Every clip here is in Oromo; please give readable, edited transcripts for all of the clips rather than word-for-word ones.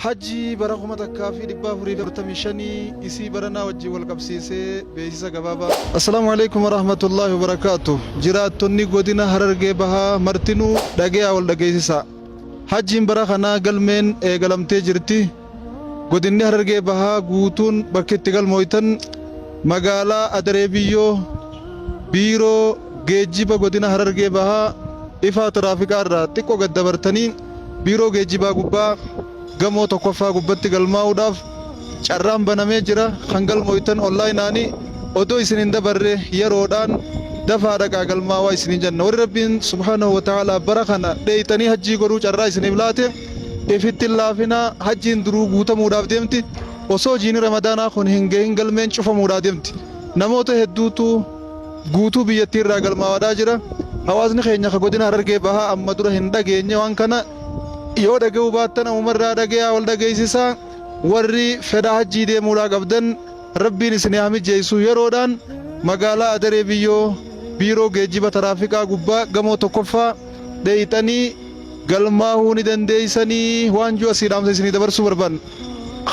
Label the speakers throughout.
Speaker 1: Hajji bara kuma takkaa fi dhibbaa afurii fi 45 isii baranaa wajjin wal qabsiisee beeksisa gabaabaa. Assalaamu alaikum warahmatullahi wabarakaatuh. Jiraattonni godina Harargee Bahaa martinuu dhageeyaa wal dhageessisa. Hajjiin bara kanaa galmeen eegalamtee jirti. Godinni Harargee Bahaa guutuun bakka itti galmooytan magaalaa Adaree Biyyoo biiroo geejjiba godina Harargee Bahaa ifaa tiraafikaa irraa xiqqoo gad dabartanii biiroo geejjibaa gubbaa gamoo tokkoffaa gubbatti galmaa'uudhaaf carraan banamee jira. Kan galmooytan onlaayinaanii odoo isin hin dabarre yeroodhaan dafaa dhaqaa galmaawaa isin jenna. Warri Rabbiin subhaanahu wa ta'aalaa bara kana dheeytanii hajjii godhuu carraa isiniif laate ifitti laafinaa hajjiin duruu guutamuudhaaf deemti. Osoo jiini ramadaanaa kun hin gahin galmeen cufamuudhaaf deemti. Namoota hedduutu guutuu biyyattii irraa galmaawaadhaa jira. Hawaasni keenya ka godina Harargee Bahaa amma dura hin dhageenye waan kana yoo dhaga'uu baattan umarraa dhagayaa wal dhageessisaa. Warri fedha hajjii deemuudhaa qabdan Rabbiin isin haa mijeessu. Yeroodhaan magaalaa Adaree Biyyoo biiroo geejjiba tiraafikaa gubbaa gamoo tokkoffaa dheeytanii galmaa'uu ni dandeeysanii waan jiru asii dhaamsa isinii dabarsuu barbaanna.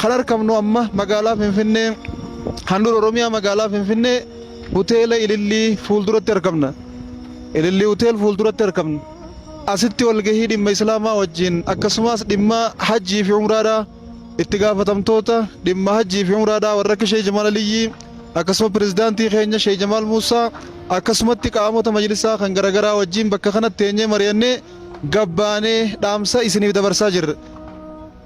Speaker 1: Kan argamnu amma magaalaa Finfinnee handhuura Oromiyaa magaalaa Finfinnee hoteela Ilillii fuulduratti argamna. Ilillii hotel fuulduratti argamna. Asitti walgahii dhimma islaamaa wajjin akkasumas dhimma hajjii fi umraadhaa itti gaafatamtoota dhimma hajjii fi umraadhaa warra akka Sheek Jamaal Aliyyi akkasuma pirezidaantii keenya Sheek Jamaal Muusaa akkasumatti qaamota majlisaa kan garagaraa wajjin bakka kanatti teenyee mari'annee gabbaanee dhaamsa isiniif dabarsaa jirra.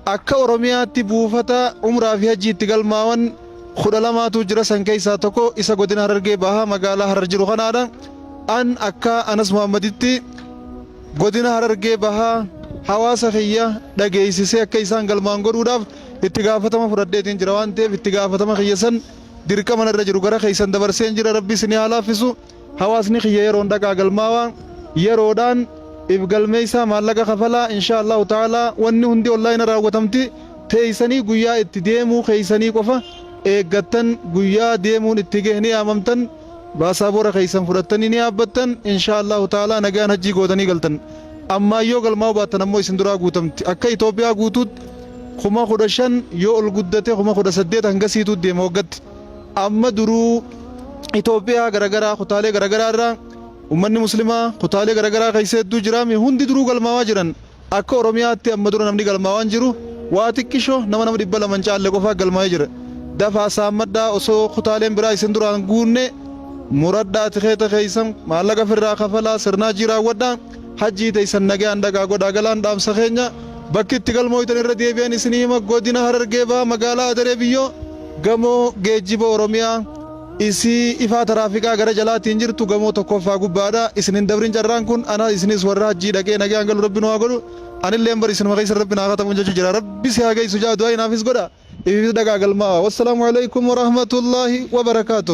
Speaker 1: Akka Oromiyaatti buufata umraa fi hajjii itti galmaawan 12tu jira. San keessaa tokko isa godina Harargee Bahaa magaalaa Harar jiru kanaadha. An akka Anas Muhammaditti godina Harargee Bahaa hawaasa kiyya dhageessisee akka isaan galmaan godhuudhaaf itti gaafatama fudhadheetiin jira waan ta'eef itti gaafatama kiyya san dirqama irra jiru gara keessan dabarseen jira. Rabbi isin haa laaffisu. Hawaasni kiyya yeroon dhaqaa galmaawaa yeroodhaan if galmeessaa maallaqa kafalaa inshaallahu ta'aalaa wanni hundi onlaayina raawwatamti. Teeysanii guyyaa itti deemuu keeysanii qofa eeggattan guyyaa deemuun itti gahanii yaamamtan baasaabora keeysan fudhattanii ni yaabbattan inshaallahu ta'aalaa nagaan hajjii gootanii galtan. Ammaa yoo galmaa'uu baattan ammoo isin duraa guutamti. Akka Itoophiyaa guutuutti 15,000 yoo ol guddate 18,000 hangasiitu deema waggatti. Amma duruu Itoophiyaa garagaraa kutaalee garagaraa irraa ummanni muslimaa kutaalee garagaraa keessa hedduu jiraami hundi duruu galmaawaa jiran. Akka Oromiyaatti amma dura namni galmaawaan jiru waa xiqqisho nama 200 caalle qofaa galmaa'ee jira. Dafaa saammadhaa osoo kutaaleen biraa isin duraan guunne muradhaa tikeeta keeysan maallaqa firraa kafalaa sirnaa jiraawwadhaa hajjii teeysan nagaan dhaqaa godhaa galaan dhaamsa keenya bakki itti galmooytan irra deebi'an isinii hima. Godina Harargee Bahaa magaalaa Adaree Biyyoo gamoo geejjiba Oromiyaa isii ifaa tiraafikaa gara jalaatiin jirtu gamoo tokkoffaa gubbaadha. Isin hin dabrin carraan kun ana isinis warra hajjii dhaqee nagaan galu Rabbi nu haa godhu. Anillee bari isinuma keessa Rabbi naa katamu jechuu jira. Rabbi si haa geessu jaa du'aa inaafis godha ifis dhaqaa galmaa. Wassalaamu alaikum warahmatullahi wabarakaatuh.